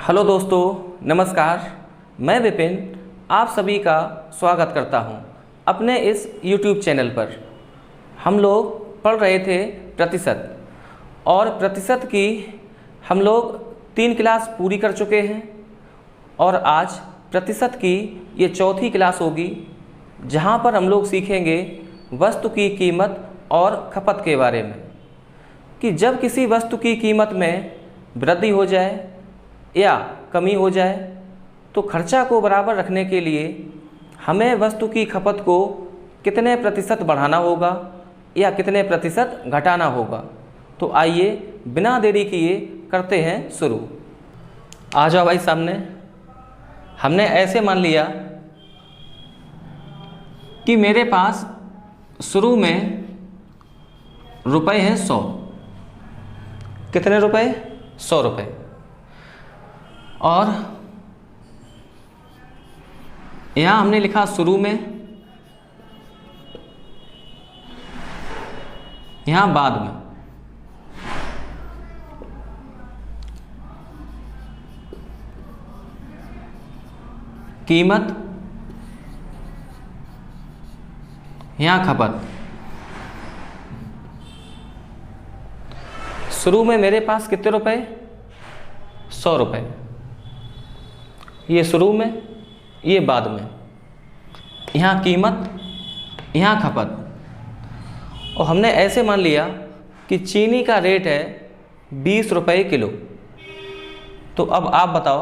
Hello दोस्तों, नमस्कार। मैं विपिन आप सभी का स्वागत करता हूं अपने इस YouTube चैनल पर। हम लोग पढ़ रहे थे प्रतिशत, और प्रतिशत की हम लोग 3 क्लास पूरी कर चुके हैं और आज प्रतिशत की ये चौथी क्लास होगी, जहां पर हम लोग सीखेंगे वस्तु की कीमत और खपत के बारे में। कि जब किसी वस्तु की कीमत में वृद्धि हो जाए या कमी हो जाए तो खर्चा को बराबर रखने के लिए हमें वस्तु की खपत को कितने प्रतिशत बढ़ाना होगा या कितने प्रतिशत घटाना होगा। तो आइए बिना देरी किए करते हैं शुरू। आ जाओ भाई सामने। हमने ऐसे मान लिया कि मेरे पास शुरू में रुपए हैं 100। कितने रुपए? 100 रुपये। और यहाँ हमने लिखा शुरू में, यहाँ बाद में। कीमत, यहाँ खपत। शुरू में मेरे पास कितने रुपए? 100 रुपये। ये शुरू में, ये बाद में। यहाँ कीमत, यहाँ खपत। और हमने ऐसे मान लिया कि चीनी का रेट है 20 रुपये किलो। तो अब आप बताओ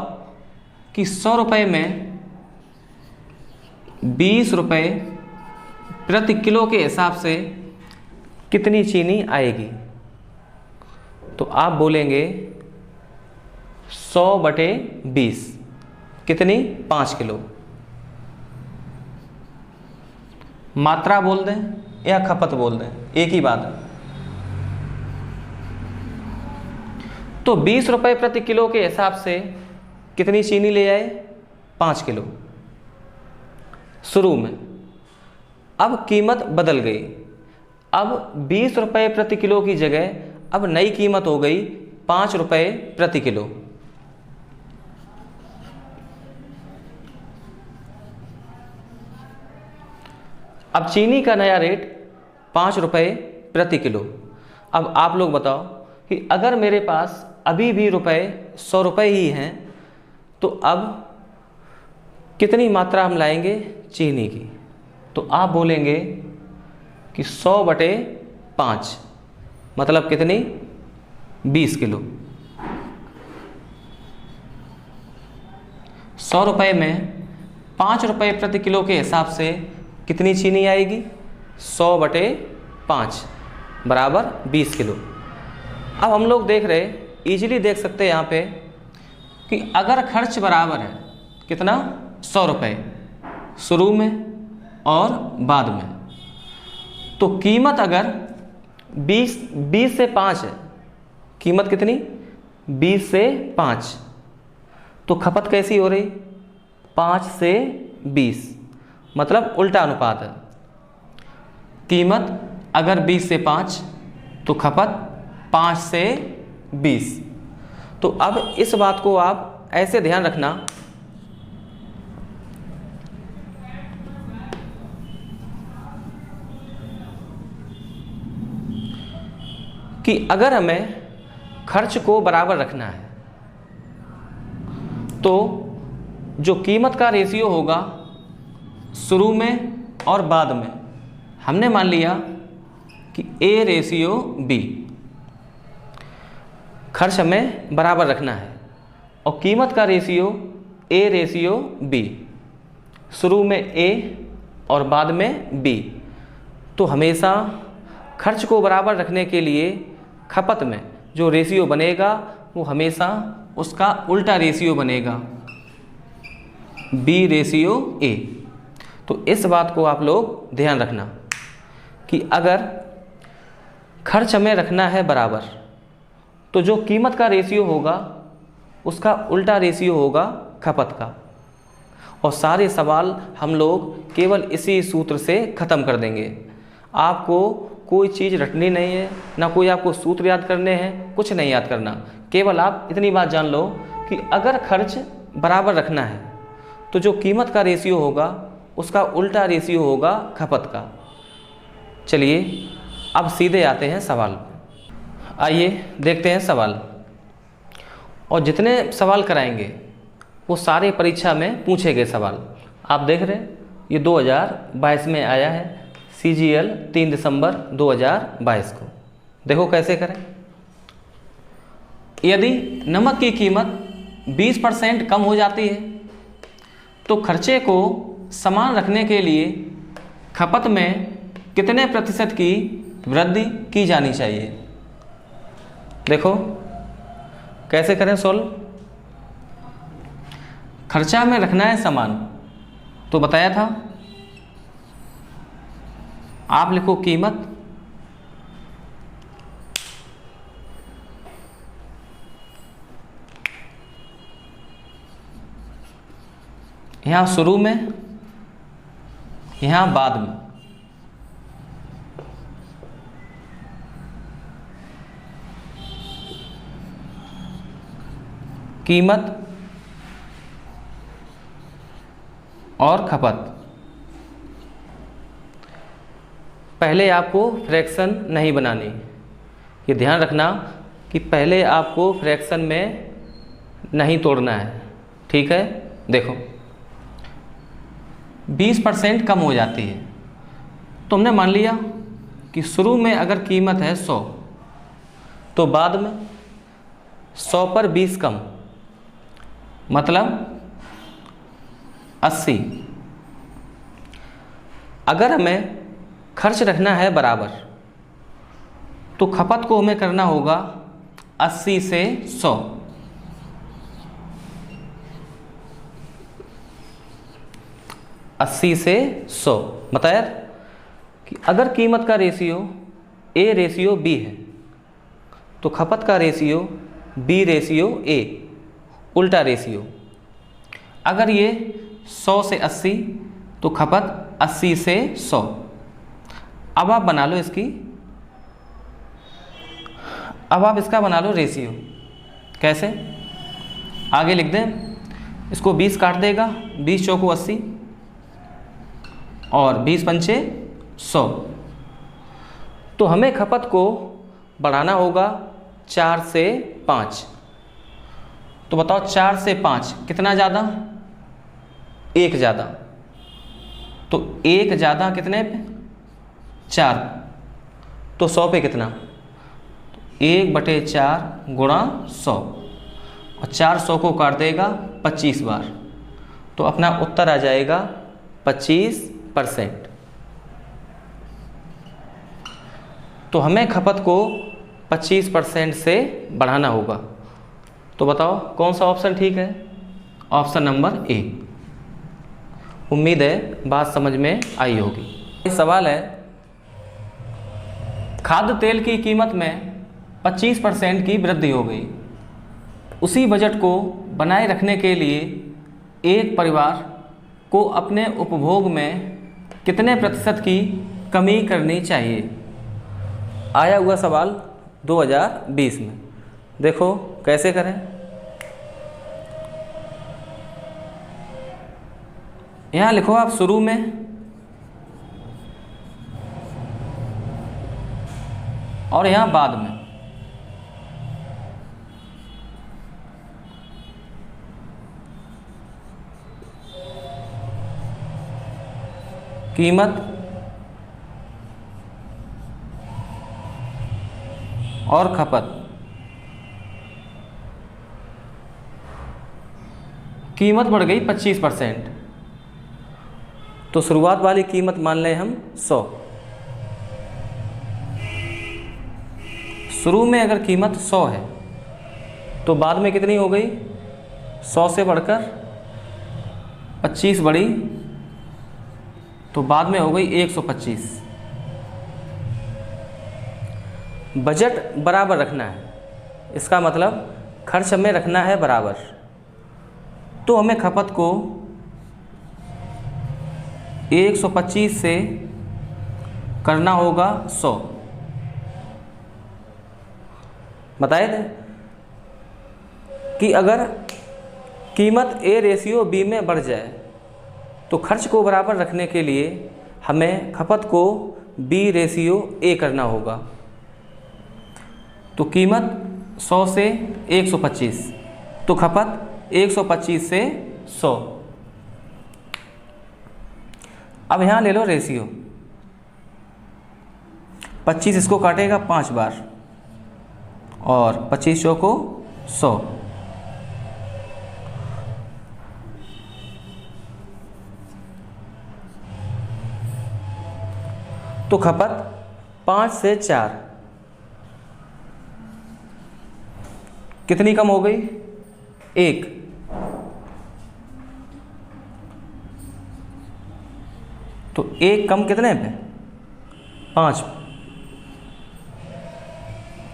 कि 100 रुपये में 20 रुपये प्रति किलो के हिसाब से कितनी चीनी आएगी? तो आप बोलेंगे 100/20 कितनी? 5 किलो। मात्रा बोल दें या खपत बोल दें, एक ही बात है। तो 20 रुपये प्रति किलो के हिसाब से कितनी चीनी ले आए? 5 किलो शुरू में। अब कीमत बदल गई। अब 20 रुपये प्रति किलो की जगह अब नई कीमत हो गई 5 रुपये प्रति किलो। अब चीनी का नया रेट 5 रुपये प्रति किलो। अब आप लोग बताओ कि अगर मेरे पास अभी भी रुपए 100 रुपये ही हैं तो अब कितनी मात्रा हम लाएंगे चीनी की? तो आप बोलेंगे कि 100/5 मतलब कितनी? 20 किलो। 100 रुपये में 5 रुपये प्रति किलो के हिसाब से कितनी चीनी आएगी? 100/5 बराबर 20 किलो। अब हम लोग देख रहे, इजीली देख सकते हैं यहाँ पे कि अगर खर्च बराबर है कितना? 100 रुपये शुरू में और बाद में, तो कीमत अगर 20 से 5 है, कीमत कितनी? 20 से 5। तो खपत कैसी हो रही? 5 से 20 मतलब उल्टा अनुपात है। कीमत अगर 20 से 5 तो खपत 5 से 20। तो अब इस बात को आप ऐसे ध्यान रखना कि अगर हमें खर्च को बराबर रखना है तो जो कीमत का रेशियो होगा शुरू में और बाद में, हमने मान लिया कि A/B। खर्च हमें बराबर रखना है और कीमत का रेशियो A/B। शुरू में A और बाद में B। तो हमेशा खर्च को बराबर रखने के लिए खपत में जो रेशियो बनेगा वो हमेशा उसका उल्टा रेशियो बनेगा, B/A। तो इस बात को आप लोग ध्यान रखना कि अगर खर्च हमें रखना है बराबर तो जो कीमत का रेशियो होगा उसका उल्टा रेशियो होगा खपत का। और सारे सवाल हम लोग केवल इसी सूत्र से ख़त्म कर देंगे। आपको कोई चीज़ रटनी नहीं है, ना कोई आपको सूत्र याद करने हैं, कुछ नहीं याद करना। केवल आप इतनी बात जान लो कि अगर खर्च बराबर रखना है तो जो कीमत का रेशियो होगा उसका उल्टा रेशियो होगा खपत का। चलिए अब सीधे आते हैं सवाल पे। आइए देखते हैं सवाल, और जितने सवाल कराएंगे वो सारे परीक्षा में पूछे गए सवाल। आप देख रहे हैं ये 2022 में आया है, CGL 3 दिसंबर 2022 को। देखो कैसे करें। यदि नमक की कीमत 20% कम हो जाती है तो खर्चे को समान रखने के लिए खपत में कितने प्रतिशत की वृद्धि की जानी चाहिए। देखो कैसे करें सोल्व। खर्चा में रखना है समान, तो बताया था आप लिखो कीमत यहाँ शुरू में, यहाँ बाद में। कीमत और खपत। पहले आपको फ्रैक्शन नहीं बनानी, ये ध्यान रखना कि पहले आपको फ्रैक्शन में नहीं तोड़ना है, ठीक है। देखो 20% कम हो जाती है तो हमने मान लिया कि शुरू में अगर कीमत है 100 तो बाद में 100 पर 20 कम मतलब 80। अगर हमें खर्च रखना है बराबर तो खपत को हमें करना होगा 80 से 100। अस्सी से 100 बताया कि अगर कीमत का रेशियो A रेशियो B है तो खपत का रेशियो B रेशियो A, उल्टा रेशियो। अगर ये 100 से 80 तो खपत 80 से 100। अब आप बना लो इसकी, अब आप इसका बना लो रेशियो। कैसे, आगे लिख दें, इसको 20 काट देगा, 20 चौको 80 और 20 पंचे 100। तो हमें खपत को बढ़ाना होगा 4 से 5। तो बताओ 4 से 5 कितना ज़्यादा, 1 ज़्यादा। तो 1 ज़्यादा कितने पे, 4। तो 100 पे कितना, 1/4 गुणा 100, और 4 100 को काट देगा 25 बार। तो अपना उत्तर आ जाएगा 25%। तो हमें खपत को 25% से बढ़ाना होगा। तो बताओ कौन सा ऑप्शन ठीक है। Option number A. उम्मीद है बात समझ में आई होगी। सवाल है, खाद्य तेल की कीमत में 25% की वृद्धि हो गई। उसी बजट को बनाए रखने के लिए एक परिवार को अपने उपभोग में कितने प्रतिशत की कमी करनी चाहिए। आया हुआ सवाल 2020 में। देखो कैसे करें। यहाँ लिखो आप शुरू में और यहाँ बाद में। कीमत और खपत। कीमत बढ़ गई 25%, तो शुरुआत वाली कीमत मान लें हम 100। शुरू में अगर कीमत 100 है तो बाद में कितनी हो गई, 100 से बढ़कर 25 बढ़ी तो बाद में हो गई 125। बजट बराबर रखना है, इसका मतलब खर्च हमें रखना है बराबर। तो हमें खपत को 125 से करना होगा 100। बताए थे कि अगर कीमत ए रेशियो बी में बढ़ जाए तो खर्च को बराबर रखने के लिए हमें खपत को बी रेशियो ए करना होगा। तो कीमत 100 से 125, तो खपत 125 से 100। अब यहाँ ले लो रेशियो, 25 इसको काटेगा 5 बार और 25 चौको 100। तो खपत 5 से 4 कितनी कम हो गई? 1। तो 1 कम कितने पे? 5।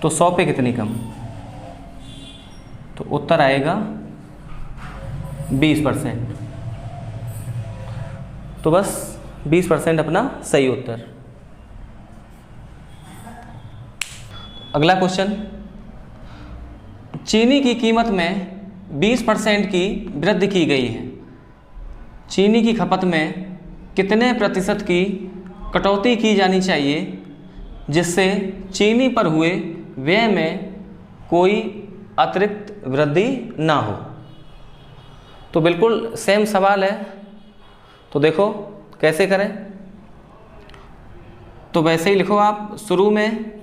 तो 100 पे कितनी कम? तो उत्तर आएगा 20%। तो बस 20% अपना सही उत्तर। अगला क्वेश्चन, चीनी की कीमत में 20% की वृद्धि की गई है। चीनी की खपत में कितने प्रतिशत की कटौती की जानी चाहिए जिससे चीनी पर हुए व्यय में कोई अतिरिक्त वृद्धि ना हो? तो बिल्कुल सेम सवाल है, तो देखो कैसे करें। तो वैसे ही लिखो आप, शुरू में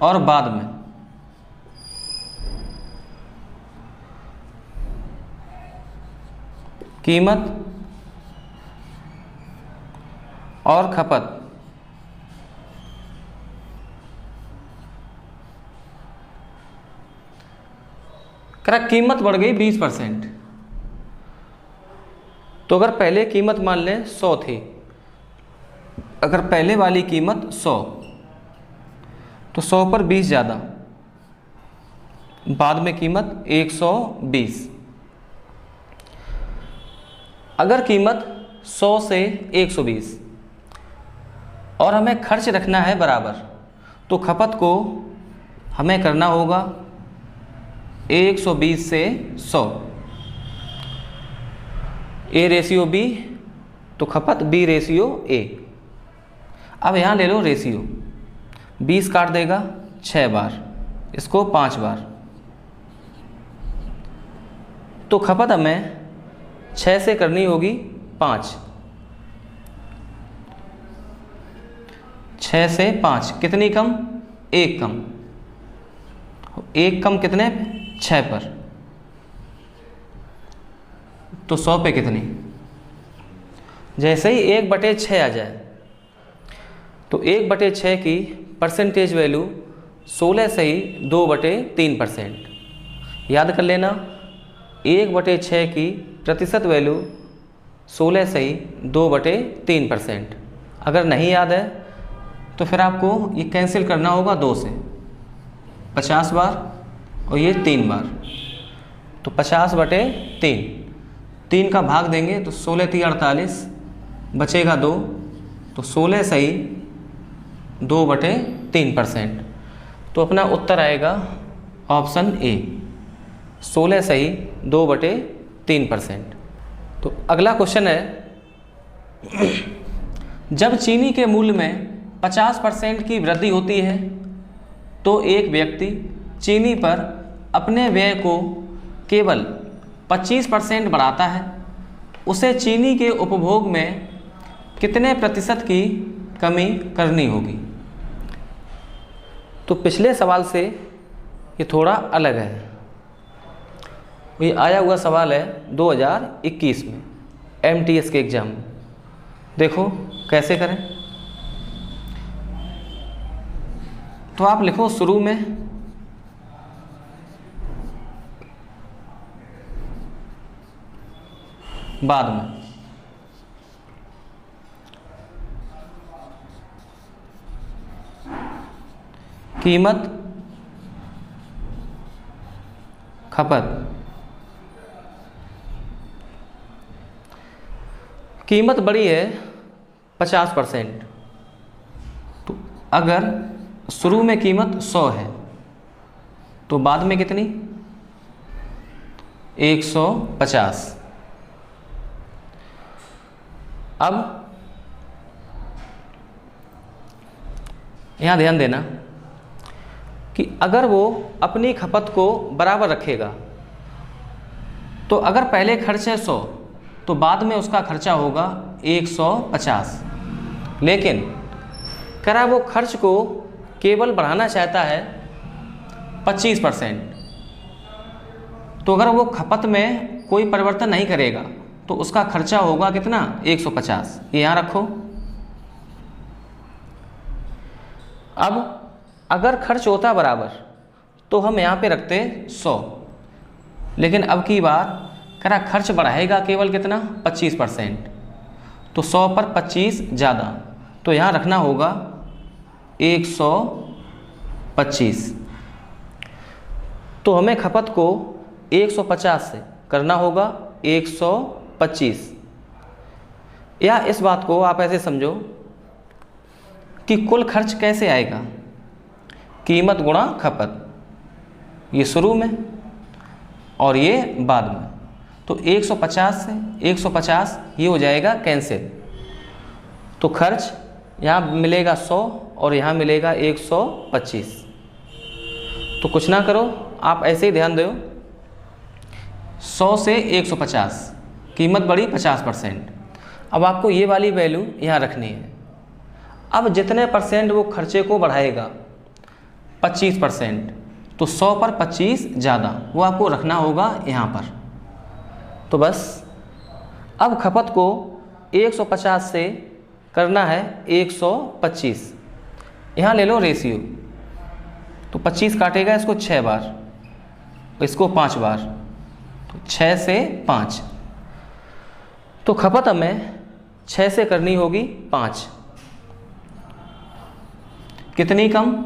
और बाद में। कीमत और खपत कीमत बढ़ गई 20%। तो अगर पहले कीमत मान लें 100 थी, अगर पहले वाली कीमत 100, तो 100 पर 20 ज़्यादा, बाद में कीमत 120। अगर कीमत 100 से 120 और हमें खर्च रखना है बराबर, तो खपत को हमें करना होगा 120 से 100। ए रेशियो बी, तो खपत बी रेशियो ए। अब यहाँ ले लो रेशियो, 20 काट देगा 6 बार, इसको 5 बार। तो खपत हमें 6 से करनी होगी 5। 6 से 5 कितनी कम? 1 कम। 1 कम कितने? 6 पर। तो 100 पे कितनी? जैसे ही 1/6 आ जाए, तो 1/6 की परसेंटेज वैल्यू 16 से ही 2/3%। याद कर लेना, 1/6 की प्रतिशत वैल्यू 16 से ही 2/3%। अगर नहीं याद है तो फिर आपको ये कैंसिल करना होगा 2 से, 50 बार और ये 3 बार। तो 50/3, 3 का भाग देंगे तो 16 3 48, बचेगा 2। तो 16 से ही 2/3%। तो अपना उत्तर आएगा ऑप्शन ए, 16 से ही 2/3%। तो अगला क्वेश्चन है, जब चीनी के मूल्य में 50% की वृद्धि होती है तो एक व्यक्ति चीनी पर अपने व्यय को केवल 25% बढ़ाता है, उसे चीनी के उपभोग में कितने प्रतिशत की कमी करनी होगी? तो पिछले सवाल से ये थोड़ा अलग है। ये आया हुआ सवाल है 2021 में MTS के एग्ज़ाम में। देखो कैसे करें। तो आप लिखो शुरू में बाद में। कीमत, खपत। कीमत बढ़ी है 50%। तो अगर शुरू में कीमत 100 है तो बाद में कितनी 150। अब यहाँ ध्यान देना कि अगर वो अपनी खपत को बराबर रखेगा तो अगर पहले खर्च है 100 तो बाद में उसका खर्चा होगा 150। लेकिन करा वो खर्च को केवल बढ़ाना चाहता है 25%, तो अगर वो खपत में कोई परिवर्तन नहीं करेगा तो उसका खर्चा होगा कितना 150। ये यहाँ रखो। अब अगर खर्च होता बराबर तो हम यहाँ पे रखते 100, लेकिन अब की बार करा खर्च बढ़ाएगा केवल कितना 25%, तो 100 पर 25 ज़्यादा, तो यहाँ रखना होगा 125। तो हमें खपत को 150 से करना होगा 125। या इस बात को आप ऐसे समझो कि कुल खर्च कैसे आएगा, कीमत गुणा खपत, ये शुरू में और ये बाद में। तो 150 से 150 ये हो जाएगा कैंसिल, तो खर्च यहाँ मिलेगा 100 और यहाँ मिलेगा 125। तो कुछ ना करो, आप ऐसे ही ध्यान दो, 100 से 150 कीमत बढ़ी 50%। अब आपको ये वाली वैल्यू यहाँ रखनी है। अब जितने परसेंट वो खर्चे को बढ़ाएगा 25%, तो 100 पर 25 ज़्यादा, वो आपको रखना होगा यहाँ पर। तो बस अब खपत को 150 से करना है 125। यहाँ ले लो रेशियो, तो 25 काटेगा इसको 6 बार, इसको 5 बार, तो 6 से 5। तो खपत हमें 6 से करनी होगी 5। कितनी कम,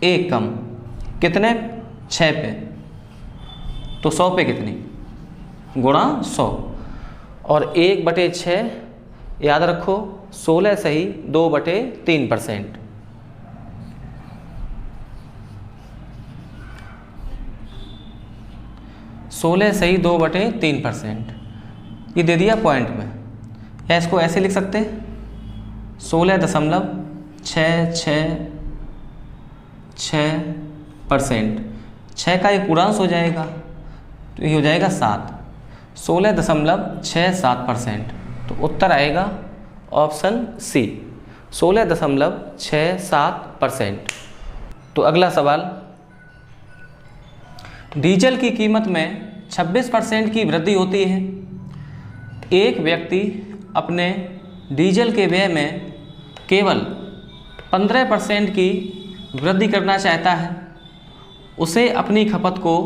1 कम, कितने 6 पे, तो 100 पे कितनी गुणा 100, और 1/6 याद रखो 16 सही 2/3%। सोलह सही 2/3%, ये दे दिया पॉइंट में, या इसको ऐसे लिख सकते 16.666%। 6 का एक पूर्णांश हो जाएगा तो ये हो जाएगा 7, 16.67%। तो उत्तर आएगा ऑप्शन सी 16.67%। तो अगला सवाल, डीजल की कीमत में 26% की वृद्धि होती है। एक व्यक्ति अपने डीजल के व्यय में केवल 15% की वृद्धि करना चाहता है। उसे अपनी खपत को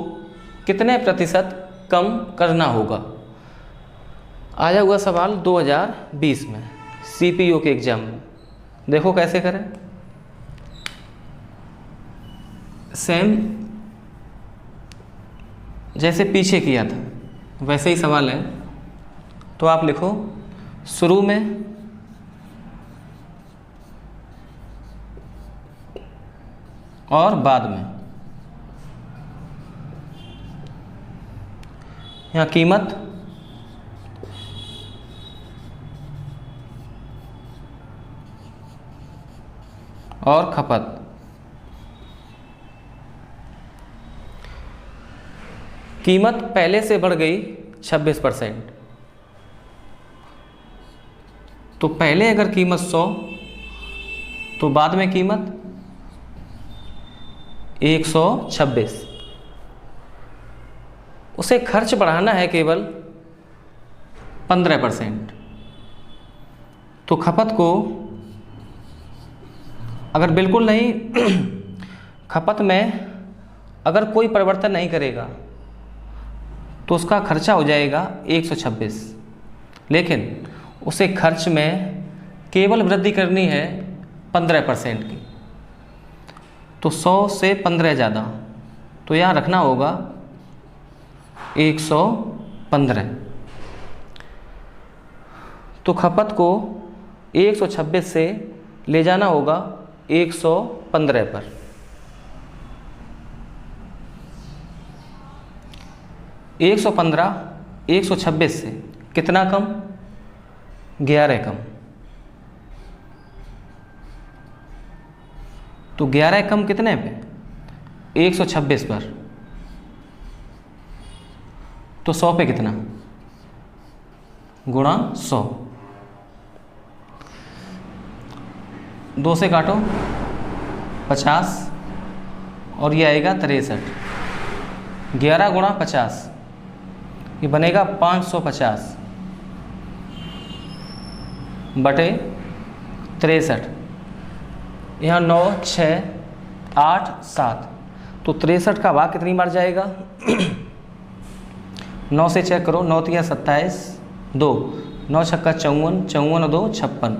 कितने प्रतिशत कम करना होगा। आया हुआ सवाल 2020 में CPO के एग्जाम में। देखो कैसे करें। सेम जैसे पीछे किया था वैसे ही सवाल है। तो आप लिखो शुरू में और बाद में। यहाँ कीमत और खपत। कीमत पहले से बढ़ गई 26%, तो पहले अगर कीमत 100 तो बाद में कीमत 126। उसे खर्च बढ़ाना है केवल 15%, तो खपत को अगर बिल्कुल नहीं खपत में अगर कोई परिवर्तन नहीं करेगा तो उसका खर्चा हो जाएगा 126। लेकिन उसे खर्च में केवल वृद्धि करनी है 15% की, तो 100 से 15 ज़्यादा, तो यहाँ रखना होगा 115। तो खपत को 126 से ले जाना होगा 115 पर। एक 126 से कितना कम? 11 कम। तो 11 कम कितने पे? 126 पर। तो 100 पे कितना? गुणा 100। 2 से काटो 50 और ये आएगा 63। 11 गुणा 50 ये बनेगा 550 बटे 63। यहाँ 9 6 8 7 तो 63 का भाग कितनी बार जाएगा? 9 से चेक करो, 9 3 27 2 9 छक्का 54 54 और 2 56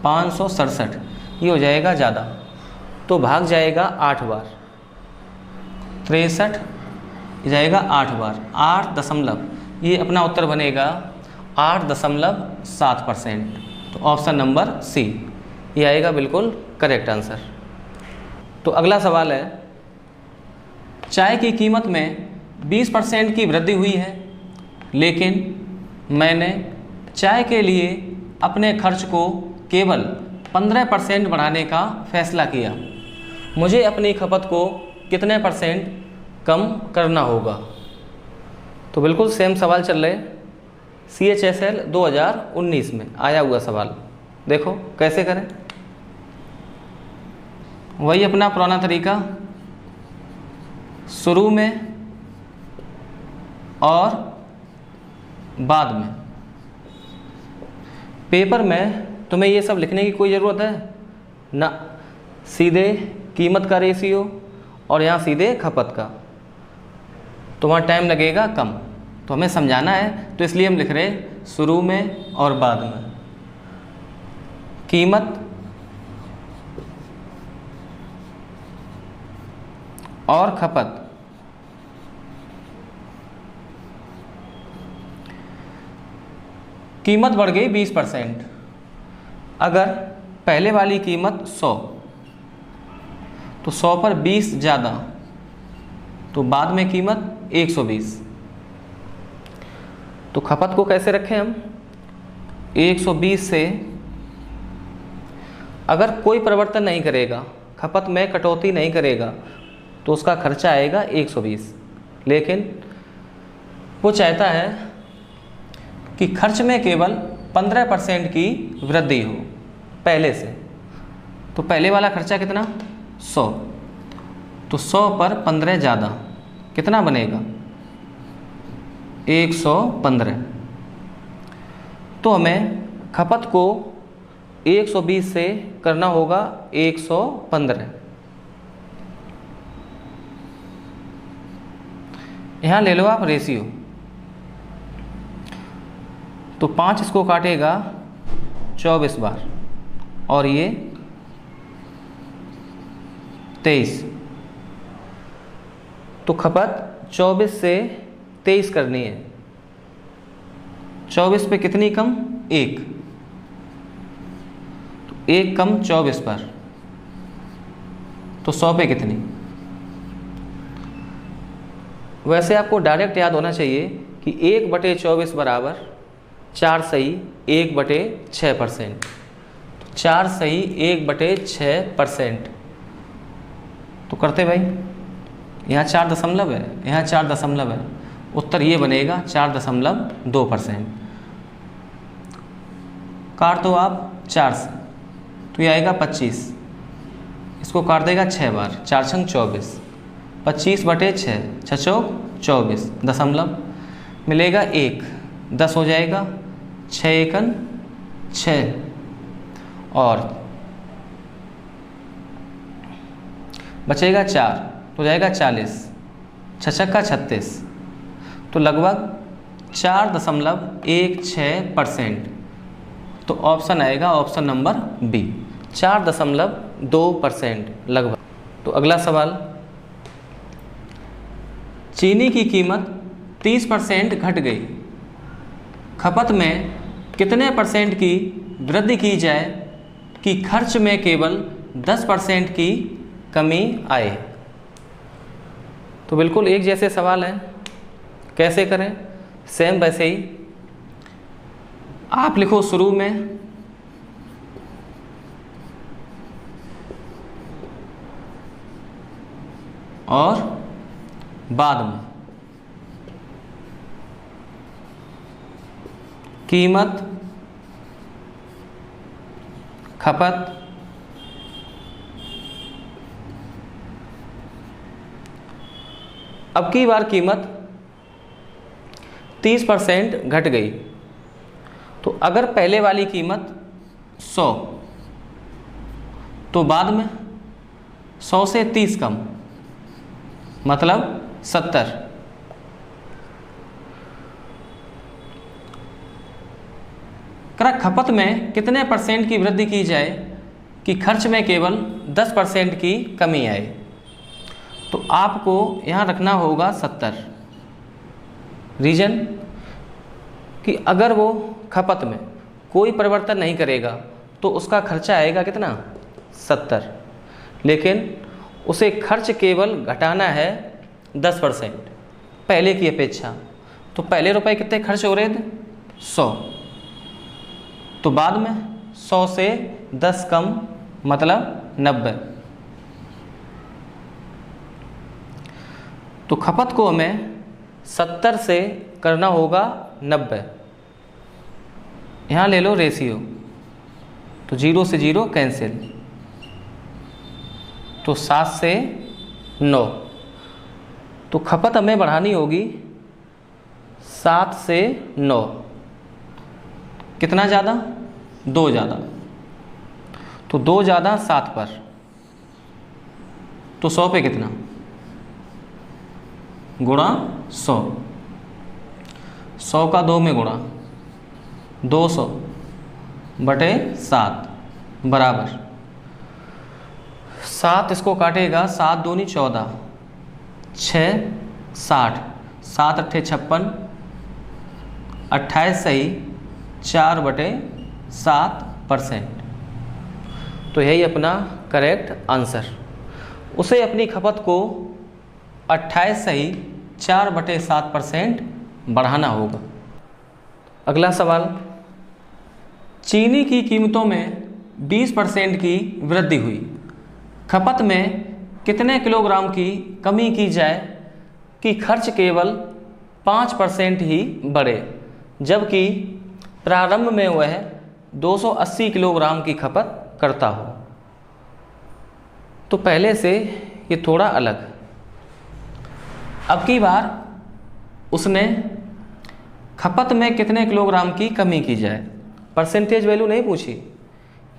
567 ये हो जाएगा ज़्यादा, तो भाग जाएगा 8 बार। 63 जाएगा 8 बार, 8 दशमलव, ये अपना उत्तर बनेगा 8.7%। तो ऑप्शन नंबर सी ये आएगा बिल्कुल करेक्ट आंसर। तो अगला सवाल है, चाय की कीमत में 20% की वृद्धि हुई है, लेकिन मैंने चाय के लिए अपने खर्च को केवल 15% बढ़ाने का फैसला किया। मुझे अपनी खपत को कितने % कम करना होगा? तो बिल्कुल सेम सवाल चल रहे CHSL 2019 में आया हुआ सवाल। देखो कैसे करें। वही अपना पुराना तरीका, शुरू में और बाद में। पेपर में तुम्हें ये सब लिखने की कोई ज़रूरत है ना, सीधे कीमत का रेशियो और यहाँ सीधे खपत का, तो वहाँ टाइम लगेगा कम। तो हमें समझाना है, तो इसलिए हम लिख रहे शुरू में और बाद में। कीमत और खपत कीमत बढ़ गई 20%। अगर पहले वाली कीमत 100 तो 100 पर 20 ज़्यादा, तो बाद में कीमत 120। तो खपत को कैसे रखें हम? 120 से अगर कोई परिवर्तन नहीं करेगा, खपत में कटौती नहीं करेगा, तो उसका खर्चा आएगा 120। लेकिन वो चाहता है कि खर्च में केवल 15% की वृद्धि हो पहले से। तो पहले वाला खर्चा कितना? 100। तो 100 पर 15 ज़्यादा कितना बनेगा? 115। तो हमें खपत को 120 से करना होगा 115। यहाँ ले लो आप रेशियो, तो 5 इसको काटेगा 24 बार और ये 23। तो खपत 24 से 23 करनी है। 24 पे कितनी कम? 1। तो 1 कम 24 पर, तो 100 पे कितनी? वैसे आपको डायरेक्ट याद होना चाहिए कि 1/24 बराबर 4 सही 1/6%। तो 4 सही 1/6%। तो करते भाई, यहाँ 4 दशमलव है, यहाँ 4 दशमलव है, उत्तर ये बनेगा 4.2%। काट दो आप 4 से, तो ये आएगा 25। इसको काट देगा 6 बार, 4 छंग 24, 25/6, 6 चौक 24, दशमलव मिलेगा 1, 10 हो जाएगा, 6 एकन 6 और बचेगा 4, तो जाएगा 40, 6 छक्का 36, तो लगभग 4.16%। तो ऑप्शन आएगा ऑप्शन नंबर बी, 4.2% लगभग। तो अगला सवाल, चीनी की कीमत 30% घट गई, खपत में कितने % की वृद्धि की जाए कि खर्च में केवल 10% की कमी आए। तो बिल्कुल एक जैसे सवाल हैं, कैसे करें? सेम वैसे ही आप लिखो शुरू में और बाद में। कीमत, खपत, अब की बार कीमत 30% घट गई, तो अगर पहले वाली कीमत 100 तो बाद में 100 से 30 कम मतलब 70। खपत में कितने % की वृद्धि की जाए कि खर्च में केवल 10% की कमी आए? तो आपको यहाँ रखना होगा 70। रीजन कि अगर वो खपत में कोई परिवर्तन नहीं करेगा तो उसका खर्चा आएगा कितना? 70। लेकिन उसे खर्च केवल घटाना है 10% पहले की अपेक्षा। तो पहले रुपए कितने खर्च हो रहे थे? 100। तो बाद में 100 से 10 कम मतलब 90। तो खपत को हमें 70 से करना होगा 90। यहाँ ले लो रेशियो, तो 0 से 0 कैंसिल, तो 7 से 9। तो खपत हमें बढ़ानी होगी 7 से 9। कितना ज़्यादा? 2 ज़्यादा। तो 2 ज़्यादा 7 पर, तो 100 पे कितना? गुणा 100। 100 का 2 में गुणा 200 बटे 7 बराबर 7। इसको काटेगा 7 दूनी 14, 6 60, 7 अट्ठे 56, 28 सही 4 बटे 7%। तो यही अपना करेक्ट आंसर। उसे अपनी खपत को 28 सही 4 बटे 7% बढ़ाना होगा। अगला सवाल, चीनी की कीमतों में 20% की वृद्धि हुई, खपत में कितने किलोग्राम की कमी की जाए कि खर्च केवल 5% ही बढ़े, जबकि प्रारंभ में वह 280 किलोग्राम की खपत करता हो? तो पहले से ये थोड़ा अलग। अब की बार उसने खपत में कितने किलोग्राम की कमी की जाए, परसेंटेज वैल्यू नहीं पूछी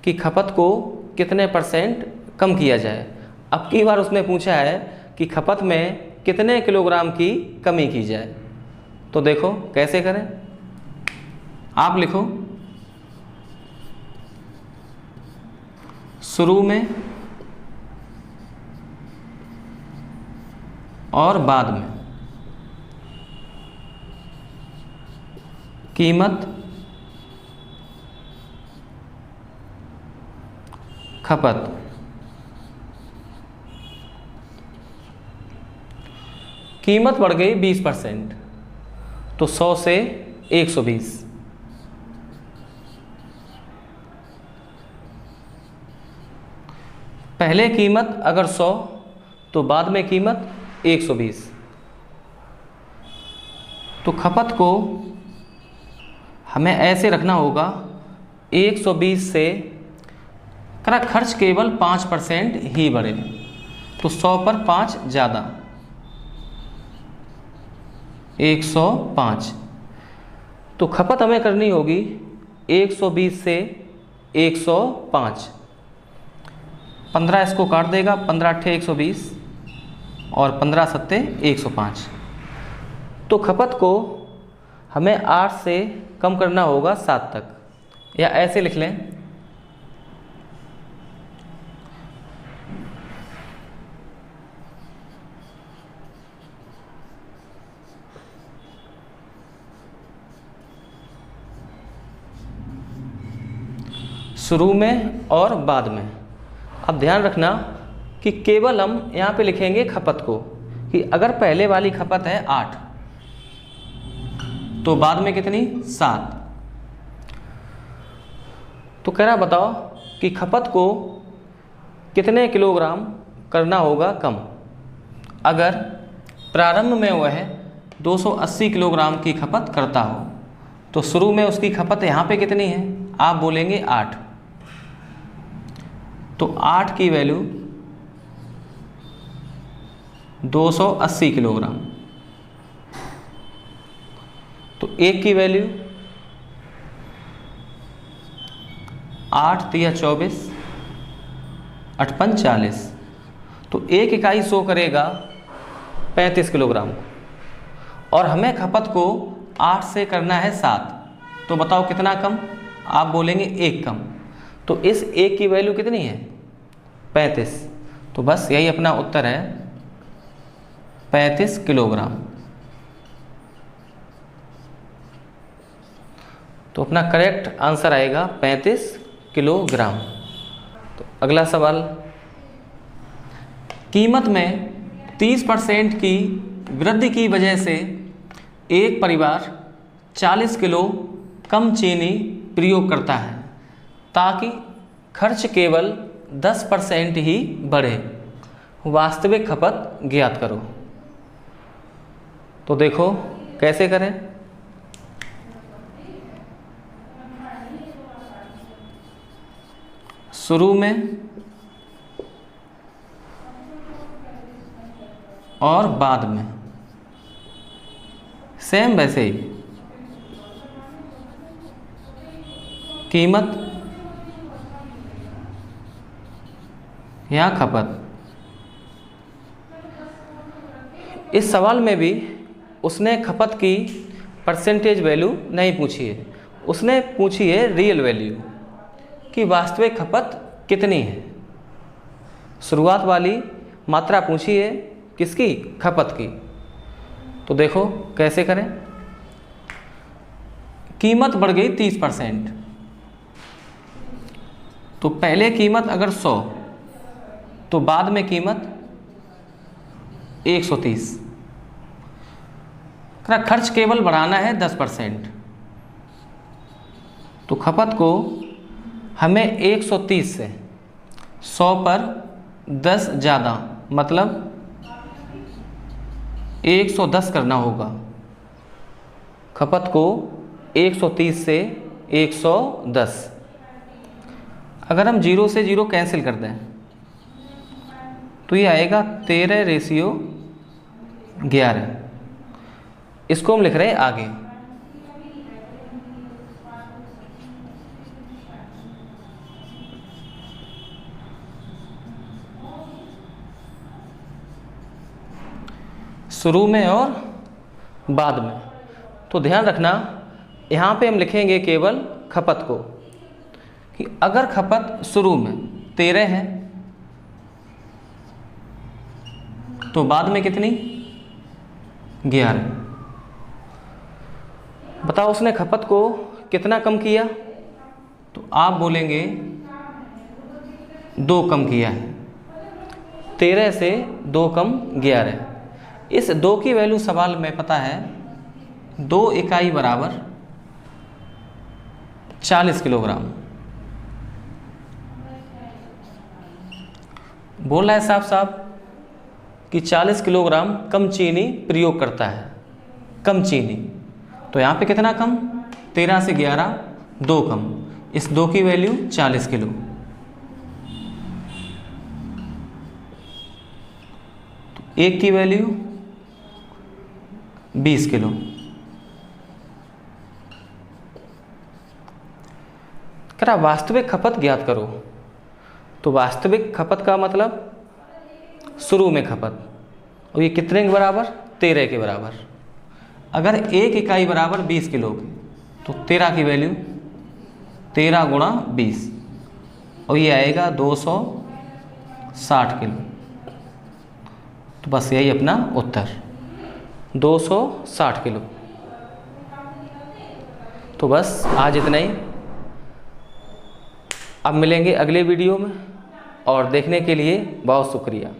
कि खपत को कितने % कम किया जाए। अब की बार उसने पूछा है कि खपत में कितने किलोग्राम की कमी की जाए। तो देखो कैसे करें। आप लिखो शुरू में और बाद में। कीमत, खपत, कीमत बढ़ गई 20%, तो 100 से 120। पहले कीमत अगर 100 तो बाद में कीमत 120। तो खपत को हमें ऐसे रखना होगा 120 से खर्च केवल 5% ही बढ़े, तो 100 पर 5 ज़्यादा 105। तो खपत हमें करनी होगी 120 से 105। 15 इसको काट देगा, 15 अट्ठे 120 और 15 सत्ते 105। तो खपत को हमें 8 से कम करना होगा 7 तक, या ऐसे लिख लें शुरू में और बाद में। अब ध्यान रखना कि केवल हम यहाँ पे लिखेंगे खपत को, कि अगर पहले वाली खपत है 8 तो बाद में कितनी 7। तो कह रहा बताओ कि खपत को कितने किलोग्राम करना होगा कम। अगर प्रारंभ में वह 280 किलोग्राम की खपत करता हो तो शुरू में उसकी खपत यहाँ पे कितनी है, आप बोलेंगे 8। तो 8 की वैल्यू 280 किलोग्राम। तो 1 की वैल्यू 8 तिया 24, 8 पंच 40। तो 1 इकाई शो करेगा 35 किलोग्राम और हमें खपत को 8 से करना है 7। तो बताओ कितना कम, आप बोलेंगे 1 कम। तो इस 1 की वैल्यू कितनी है 35। तो बस यही अपना उत्तर है 35 किलोग्राम। तो अपना करेक्ट आंसर आएगा 35 किलोग्राम। तो अगला सवाल, कीमत में 30% की वृद्धि की वजह से एक परिवार 40 किलो कम चीनी प्रयोग करता है ताकि खर्च केवल 10% ही बढ़े। वास्तविक खपत ज्ञात करो। तो देखो कैसे करें। शुरू में और बाद में सेम वैसे ही कीमत यहाँ खपत। इस सवाल में भी उसने खपत की परसेंटेज वैल्यू नहीं पूछी है, उसने पूछी है रियल वैल्यू कि वास्तविक खपत कितनी है। शुरुआत वाली मात्रा पूछी है किसकी, खपत की। तो देखो कैसे करें। कीमत बढ़ गई 30%। तो पहले कीमत अगर 100 तो बाद में कीमत 130। खर्च केवल बढ़ाना है 10%। तो खपत को हमें 130 से 100 पर 10 ज़्यादा मतलब 110 करना होगा। खपत को 130 से 110। अगर हम 0 से 0 कैंसिल कर दें तो ये आएगा 13:11। इसको हम लिख रहे हैं आगे। शुरू में और बाद में। तो ध्यान रखना यहाँ पे हम लिखेंगे केवल खपत को कि अगर खपत शुरू में 13 है तो बाद में कितनी 11। बताओ उसने खपत को कितना कम किया, तो आप बोलेंगे 2 कम किया है। 13 से 2 कम 11। इस 2 की वैल्यू सवाल में पता है 2 इकाई बराबर 40 किलोग्राम। बोल रहा है साफ साफ कि 40 किलोग्राम कम चीनी प्रयोग करता है, कम चीनी। तो यहाँ पे कितना कम, 13 से 11 2 कम। इस 2 की वैल्यू 40 किलो। तो 1 की वैल्यू 20 किलो। कह रहा वास्तविक खपत ज्ञात करो। तो वास्तविक खपत का मतलब शुरू में खपत, और ये कितने के बराबर 13 के बराबर। अगर 1 इकाई बराबर 20 किलो की तो 13 की वैल्यू 13 गुणा 20 और ये आएगा 260 किलो। तो बस यही अपना उत्तर 260 किलो। तो बस आज इतना ही। अब मिलेंगे अगले वीडियो में। और देखने के लिए बहुत शुक्रिया।